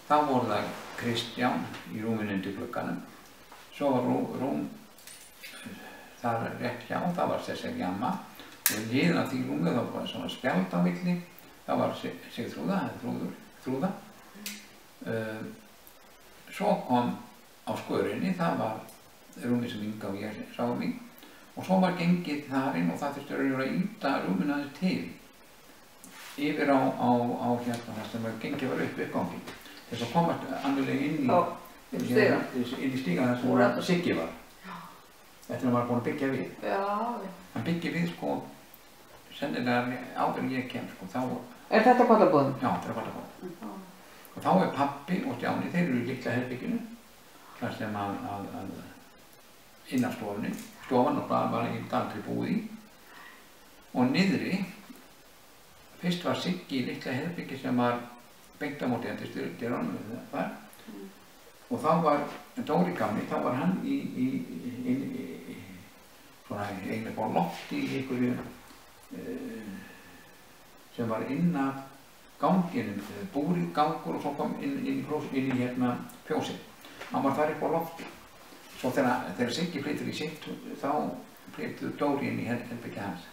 þá voru það Kristján í rúminu undir glugganum, svo var rúm þar rétt hjá, það var sérstaklega amma og liðin að því rúmi þá var svona spjald á milli, það var Sigþrúða, Þrúða. Svo kom á skörinni, það var rúmi sem Inga og ég sá mig og svo var gengið þar inn og það þurfti að ýta rúminu aðeins til yfir á hérna það sem gengið var upp uppganginn þess að komast annaðlega inn í stíga þar sem Siggi var. Þetta hann var búinn að byggja við. Já. Hann byggja við sko sennilega áður en ég kem sko þá. Er þetta kollabúðin? Já, þetta er kollabúðin. Og þá er pabbi og Stjáni, þeir eru í litla herberginu þar sem að innanstofunni, stofan og var í daldri búið í og niðri fyrst var Siggi í litla herbyggi sem var beint á móti endurstyrunum þar og þá var Dóri gamli, þá var hann svona einu búið lofti í einhverju sem var inn af ganginum, búrið gangur og svo kom inn í hérna fjósið. Hann var þar upp á lofti. Svo þegar Siggi flyttur í sitt, þá flyttur Dóri inn í herbergi hans.